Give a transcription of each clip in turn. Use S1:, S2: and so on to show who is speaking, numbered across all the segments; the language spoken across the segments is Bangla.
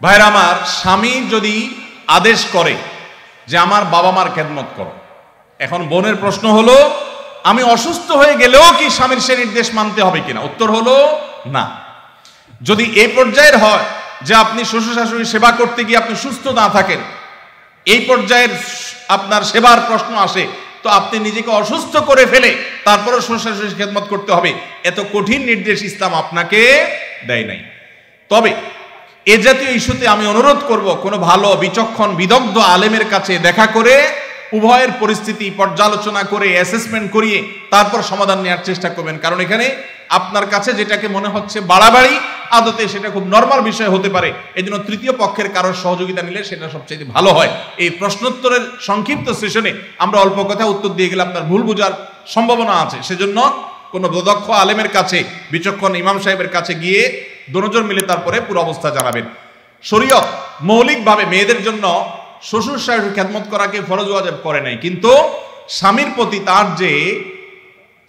S1: ভাইরা আমার, স্বামী যদি আদেশ করে যে আমার বাবা মার খেদমত করো, এখন বোনের প্রশ্ন হলো আমি অসুস্থ হয়ে গেলেও কি স্বামীর সে নির্দেশ মানতে হবে কিনা? উত্তর হলো না। যদি এই পর্যায়ের হয় যে আপনি শ্বশুর শাশুড়ির সেবা করতে গিয়ে আপনি সুস্থ না থাকেন, এই পর্যায়ের আপনার সেবার প্রশ্ন আসে, তো আপনি নিজেকে অসুস্থ করে ফেলে তারপরও শ্বশুর শাশুড়ির খেদমত করতে হবে, এত কঠিন নির্দেশ ইসলাম আপনাকে দেয় নাই। তবে এ জাতীয় ইস্যুতে আমি অনুরোধ করব, কোনো ভালো বিচক্ষণ বিদগ্ধ আলেমের কাছে দেখা করে উভয়ের পরিস্থিতি পর্যালোচনা করে অ্যাসেসমেন্ট করিয়ে তারপর সমাধান নেওয়ার চেষ্টা করবেন। কারণ এখানে আপনার কাছে যেটাকে মনে হচ্ছে বাড়াবাড়ি, আদতে সেটা খুব নরমাল বিষয় হতে পারে। এই জন্য তৃতীয় পক্ষের কারোর সহযোগিতা নিলে সেটা সবচেয়ে ভালো হয়। এই প্রশ্নোত্তরের সংক্ষিপ্ত সেশনে আমরা অল্প কথা উত্তর দিয়ে গেলে আপনার ভুল বোঝার সম্ভাবনা আছে। সেজন্য কোনো দক্ষ আলেমের কাছে, বিচক্ষণ ইমাম সাহেবের কাছে গিয়ে দুজন মিলে তারপরে পুরো অবস্থা জানাবেন। শরীয়ত মৌলিকভাবে মেয়েদের জন্য শ্বশুর শাশুড়ির খেদমত করাকে ফরজ ওয়াজিব করে নাই, কিন্তু স্বামীর প্রতি তার যে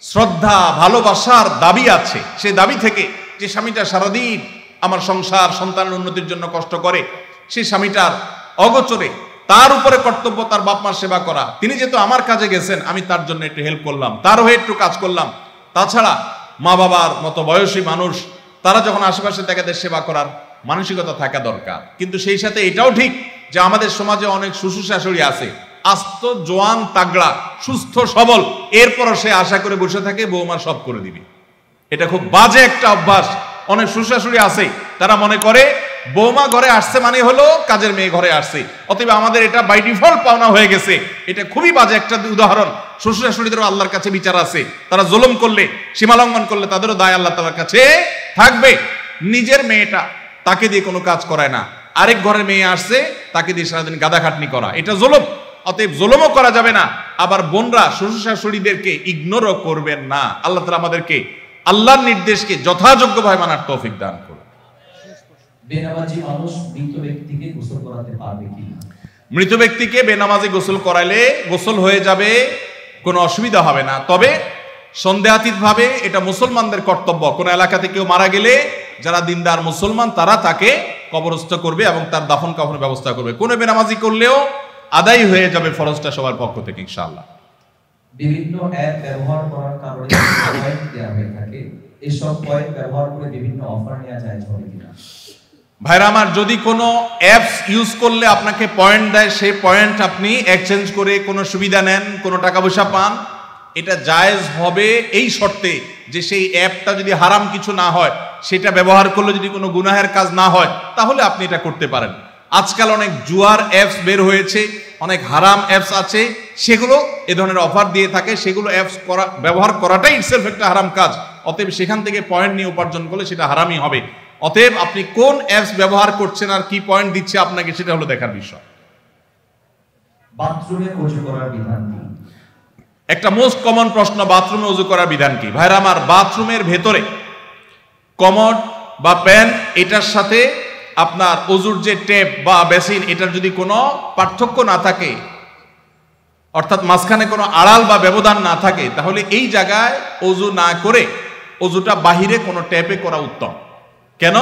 S1: শ্রদ্ধা ভালোবাসার দাবি আছে, সেই দাবি থেকে যে স্বামীটা সারাদিন আমার সংসার সন্তানের উন্নতির জন্য কষ্ট করে, সেই স্বামীটার অগোচরে তার উপরে কর্তব্য তার বাপ মার সেবা করা। তিনি যেহেতু আমার কাজে গেছেন, আমি তার জন্য একটু হেল্প করলাম, তার হয়ে একটু কাজ করলাম। তাছাড়া মা বাবার মতো বয়সী মানুষ, তারা যখন আশেপাশে তাদের সেবা করার মানসিকতা থাকা দরকার। কিন্তু সেই সাথে এটাও ঠিক যে আমাদের সমাজে অনেক শ্বশুর শাশুড়ি আছে আস্ত জোয়ান তাগড়া সুস্থ সবল, এরপরও সে আশা করে বসে থাকে বৌমা সব করে দিবে। এটা খুব বাজে একটা অভ্যাস। অনেক শ্বশুর শাশুড়ি আছে, তারা মনে করে বৌমা ঘরে আসছে মানে হলো কাজের মেয়ে ঘরে আসছে, অতএব আমাদের এটা বাই ডিফল্ট পাওনা হয়ে গেছে। এটা খুবই বাজে একটা উদাহরণ। শ্বশুর শাশুড়িদেরও আল্লাহর কাছে বিচার আছে, তারা জুলুম করলে, সীমালঙ্ঘন করলে তাদেরও দায় আল্লাহ তাআলার কাছে থাকবে। নিজের মেয়েটা তাকে দিয়ে কোনো কাজ করায় না, আরেক ঘরের মেয়ে আসছে তাকে দিয়ে সারাদিন গাদা খাটনি করা, এটা জুলুম। অতএব জুলুমও করা যাবে না, আবার বোনরা শ্বশুর শাশুড়িদেরকে ইগনোরও করবেন না। আল্লাহ তাআলা আমাদেরকে আল্লাহর নির্দেশকে যথাযোগ্যভাবে মানার তৌফিক দান করুন।
S2: বেনামাজি মানুষ মৃত ব্যক্তিকে গোসল করাতে পারবে কি?
S1: মৃত ব্যক্তিকে বেনামাজি গোসল করাইলে গোসল হয়ে যাবে, কোনো অসুবিধা হবে না। তবে সন্দেহাতীতভাবে এটা মুসলমানদের কর্তব্য। কোন এলাকাতে কেউ মারা গেলে যারা দিনদার মুসলমান তারা তাকে কবরস্থ করবে এবং তার দাফন কাফনের ব্যবস্থা করবে। কোনো বেনামাজি করলেও আদায় হয়ে যাবে ফরজটা সবার পক্ষ থেকে ইনশাআল্লাহ।
S2: বিভিন্ন অ্যাপ ব্যবহার করার কারণে পয়েন্ট দেওয়া হয়ে থাকে, এসব পয়েন্ট ব্যবহার করে বিভিন্ন অফার নেওয়া যায় হবে কিনা?
S1: ভাইরা আমার, যদি কোনো অ্যাপস ইউজ করলে আপনাকে পয়েন্ট দেয়, সেই পয়েন্ট আপনি এক্সচেঞ্জ করে কোনো সুবিধা নেন, কোনো টাকা পয়সা পান, এটা জায়েজ হবে এই শর্তে যে সেই অ্যাপটা যদি হারাম কিছু না হয়, সেটা ব্যবহার করলে যদি কোনো গুনাহের কাজ না হয়, তাহলে আপনি এটা করতে পারেন। আজকাল অনেক জুয়ার অ্যাপস বের হয়েছে, অনেক হারাম অ্যাপস আছে, সেগুলো এ ধরনের অফার দিয়ে থাকে। সেগুলো অ্যাপস ব্যবহার করাটাই ইটসেলফ একটা হারাম কাজ। অতএব সেখান থেকে পয়েন্ট নিয়ে উপার্জন করলে সেটা হারামই হবে। অতএব আপনি কোন অ্যাপস ব্যবহার করছেন আর কি পয়েন্ট দিচ্ছে আপনাকে, সেটা হলো দেখার বিষয়।
S2: বাথরুমে ওযু করার বিধান কি?
S1: একটা মোস্ট কমন প্রশ্ন, বাথরুমে ওযু করার বিধান কি? ভাইরা আমার, বাথরুমের ভেতরে কমোড বা প্যান, এটার সাথে আপনার ওযুর যে টেপ বা বেসিন, এটার যদি কোনো পার্থক্য না থাকে, অর্থাৎ মাঝখানে কোনো আড়াল বা ব্যবধান না থাকে, তাহলে এই জায়গায় ওযু না করে ওযুটা বাহিরে কোনো ট্যাপে করা উত্তম। কেন?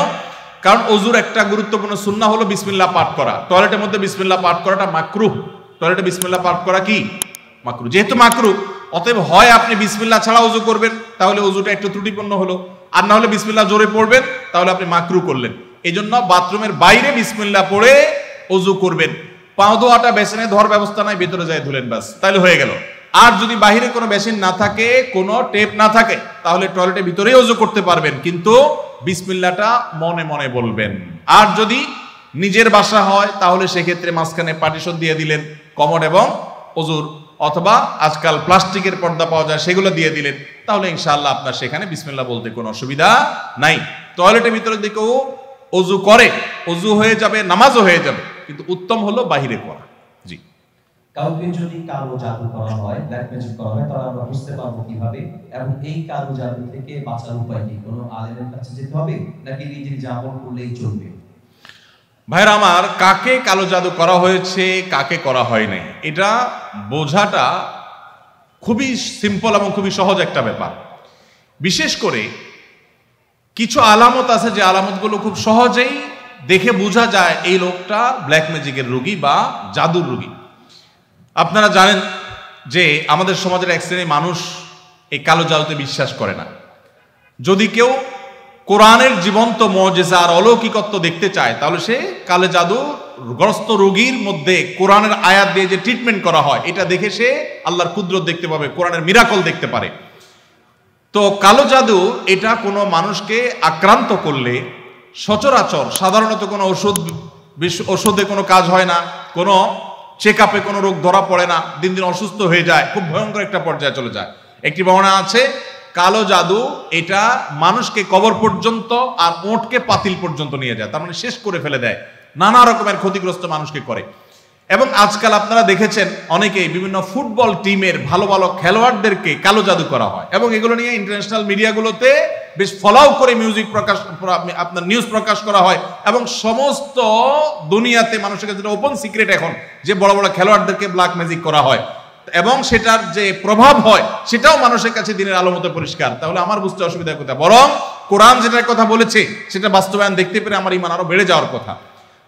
S1: কারণ ওযুর একটা গুরুত্বপূর্ণ সুন্নাহ হলো বিসমিল্লাহ পাঠ করা। টয়লেটের মধ্যে বিসমিল্লাহ পাঠ করাটা মাকরুহ। টয়লেটে বিসমিল্লাহ পাঠ করা কি মাকরুহ? যেহেতু মাকরুহ, অতএব হয় আপনি বিসমিল্লাহ ছাড়া ওযু করবেন, তাহলে ওযুটা একটু ত্রুটিপূর্ণ হলো, আর না হলে বিসমিল্লাহ জোরে পড়বেন, তাহলে আপনি মাকরুহ করলেন। এই জন্য বাথরুমের বাইরে বিসমিল্লাহ পড়ে ওযু করবেন। পাও ধোয়াটা বেসিনে ধোয়ার ব্যবস্থা নাই, ভেতরে যায় ধুলেন, ব্যাস, তাহলে হয়ে গেল। আর যদি বাহিরে কোনো বেসিন না থাকে, কোনো টেপ না থাকে, তাহলে টয়লেটের ভিতরেই ওযু করতে পারবেন, কিন্তু বিসমিল্লাহটা মনে মনে বলবেন। আর যদি নিজের বাসা হয়, তাহলে সেক্ষেত্রে মাঝখানে পার্টিশন দিয়ে দিলেন কমোড এবং ওযুর, অথবা আজকাল প্লাস্টিকের পর্দা পাওয়া যায়, সেগুলো দিয়ে দিলেন, তাহলে ইনশাআল্লাহ আপনার সেখানে বিসমিল্লাহ বলতে কোনো অসুবিধা নাই। টয়লেটের ভিতরে দিকেও ওযু করে, ওযু হয়ে যাবে, নামাজও হয়ে যাবে, কিন্তু উত্তম হলো বাহিরে করা। জি।
S2: কাউকে যদি কালো জাদু করা হয়, ব্ল্যাক ম্যাজিক করা হয়, তাহলে আমরা বুঝতে পারবো কিভাবে? এবং এই কালো জাদু থেকে বাঁচার উপায় কি? কোনো আলেমের কাছে যেতে হবে নাকি নিজে আমল করলেই চলবে?
S1: ভাইরা আমার, কাকে কালো জাদু করা হয়েছে, কাকে করা হয় নাই, এটা বোঝাটা খুবই সিম্পল এবং খুবই সহজ একটা ব্যাপার। বিশেষ করে কিছু আলামত আছে যে আলামতগুলো খুব সহজেই দেখে বোঝা যায় এই লোকটা ব্ল্যাক ম্যাজিকের রোগী বা জাদুর রোগী। আপনারা জানেন যে আমাদের সমাজের এক শ্রেণীর মানুষ এই কালো জাদুতে বিশ্বাস করে না। যদি কেউ কোরআনের জীবন্ত মুজিজা আর অলৌকিকত্ব দেখতে চায় তাহলে সে কালো জাদু গ্রস্ত রোগীর মধ্যে কোরআনের আয়াত দিয়ে যে ট্রিটমেন্ট করা হয় এটা দেখে সে আল্লাহর কুদরত দেখতে পাবে, কোরআনের মিরাকল দেখতে পারে। তো কালো জাদু এটা কোনো মানুষকে আক্রান্ত করলে সচরাচর সাধারণত কোনো ওষুধে কোনো কাজ হয় না, কোনো চেক আপে কোনো রোগ ধরা পড়ে না, দিন দিন অসুস্থ হয়ে যায়, খুব ভয়ঙ্কর একটা পর্যায়ে চলে যায়। একটি বর্ণনা আছে কালো জাদু এটা মানুষকে কবর পর্যন্ত আর ওঁটকে পাতিল পর্যন্ত নিয়ে যায়, তার মানে শেষ করে ফেলে দেয়, নানা রকমের ক্ষতিগ্রস্ত মানুষকে করে। এবং আজকাল আপনারা দেখেছেন অনেকেই বিভিন্ন ফুটবল টিমের ভালো ভালো খেলোয়াড়দেরকে কালো জাদু করা হয় এবং এগুলো নিয়ে ইন্টারন্যাশনাল মিডিয়াগুলোতে বেশ ফলাও করে আপনার নিউজ প্রকাশ করা হয় এবং সমস্ত দুনিয়াতে মানুষের কাছে ওপেন সিক্রেট এখন যে বড় বড় খেলোয়াড়দেরকে ব্ল্যাক ম্যাজিক করা হয় এবং সেটার যে প্রভাব হয় সেটাও মানুষের কাছে দিনের আলো মতো পরিষ্কার। তাহলে আমার বুঝতে অসুবিধার কথা, বরং কোরআন যেটার কথা বলেছে সেটা বাস্তবায়ন দেখতে পেরে আমার ঈমান আরো বেড়ে যাওয়ার কথা।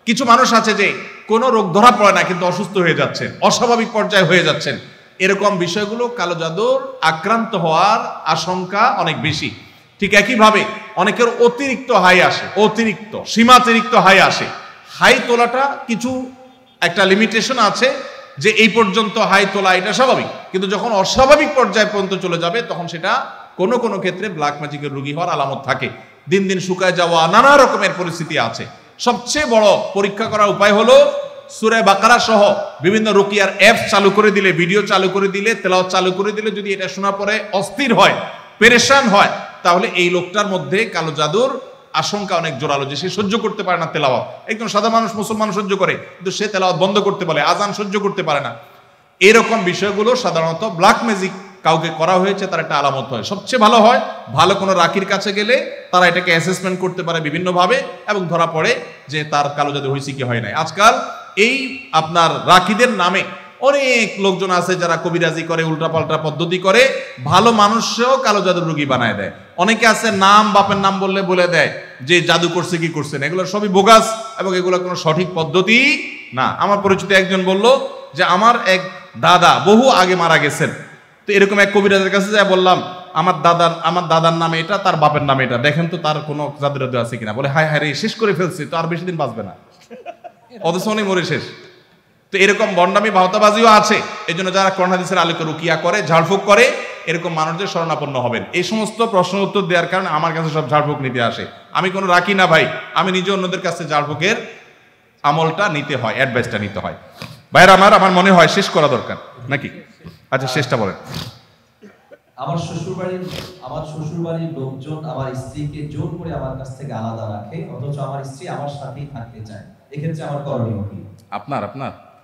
S1: কিছু মানুষ আছে যে কোনো রোগ ধরা পড়ে না কিন্তু অসুস্থ হয়ে যাচ্ছেন, অস্বাভাবিক পর্যায়ে হয়ে যাচ্ছেন, এরকম বিষয়গুলো কালো জাদুর আক্রান্ত হওয়ার আশঙ্কা অনেক বেশি। ঠিক একইভাবে অনেকের অতিরিক্ত হাই আসে, অতিরিক্ত সীমাতিরিক্ত হাই আসে। হাই তোলাটা কিছু একটা লিমিটেশন আছে যে এই পর্যন্ত হাই তোলা এটা স্বাভাবিক, কিন্তু যখন অস্বাভাবিক পর্যায়ে পর্যন্ত চলে যাবে তখন সেটা কোনো কোনো ক্ষেত্রে ব্ল্যাক ম্যাজিকের রোগী হওয়ার আলামত থাকে। দিন দিন শুকায় যাওয়া নানা রকমের পরিস্থিতি আছে। সবচেয়ে বড় পরীক্ষা করার উপায় হলো সূরা বাকারা সহ বিভিন্ন রুকিয়ার অ্যাপ চালু করে দিলে, ভিডিও চালু করে দিলে, তেলাওয়াত চালু করে দিলে যদি এটা শোনার পরে অস্থির হয়, পেরেশান হয়, তাহলে এই লোকটার মধ্যে কালো জাদুর আশঙ্কা অনেক জোরালো, যে সে সহ্য করতে পারে না তেলাওয়াত। একদম সাদা মানুষ মুসলমান সহ্য করে, কিন্তু সে তেলাওয়াত বন্ধ করতে বলে, আজান সহ্য করতে পারে না। এরকম বিষয়গুলো সাধারণত ব্ল্যাক ম্যাজিক কাউকে করা হয়েছে তার একটা আলামত হয়। সবচেয়ে ভালো হয় ভালো কোনো রাকির কাছে গেলে তারা এটাকে অ্যাসেসমেন্ট করতে পারে বিভিন্নভাবে এবং ধরা পড়ে যে তার কালো জাদু হয়েছে কি হয় নাই। আজকাল এই আপনার রাকিদের নামে অনেক লোকজন আছে যারা কবিরাজি করে, উল্টাপাল্টা পদ্ধতি করে, ভালো মানুষও কালো জাদুর রোগী বানায় দেয়। অনেকে আছে নাম বাপের নাম বললে বলে দেয় যে জাদু করছে কি করছে না, এগুলো সবই বোগাস এবং এগুলো কোনো সঠিক পদ্ধতি না। আমার পরিচিত একজন বলল যে আমার এক দাদা বহু আগে মারা গেছেন, তো এরকম এক কবিরাজের কাছে যাই বললাম আমার দাদার নামে এটা, তার বাপের নামে এটা, দেখেন তো তার কোনো জাদু টাদু আছে কিনা। বলে হায় হায় রে, শেষ করে ফেলছে, তো আর বেশি দিন বাঁচবে না, অথচ উনি মরে শেষ। তো এরকম বন্ডামি ভাওতাবাজিও আছে। এই জন্য যারা কোরআন হাদিসের আলোকে রুকিয়া করে, ঝাড়ফুঁক করে, এরকম মানুষদের শরণাপন্ন হবেন। এই সমস্ত প্রশ্ন উত্তর দেওয়ার কারণে আমার কাছে সব ঝাড়ফুঁক নিতে আসে। আমি কোনো রাখি না ভাই, আমি নিজে অন্যদের কাছে ঝাড়ফুঁকের আমলটা নিতে হয়, অ্যাডভাইসটা নিতে হয়। ভাইরা আমার মনে হয় শেষ করা দরকার নাকি? আচ্ছা শেষটা বলেন।
S2: আমার শ্বশুরবাড়ির লোকজন আমার স্ত্রীকে জোর করে আমার কাছ থেকে আলাদা রাখে, অথচ আমার স্ত্রী আমার সাথেই থাকতে চায়, এক্ষেত্রে আমার করণীয় কি?
S1: আপনার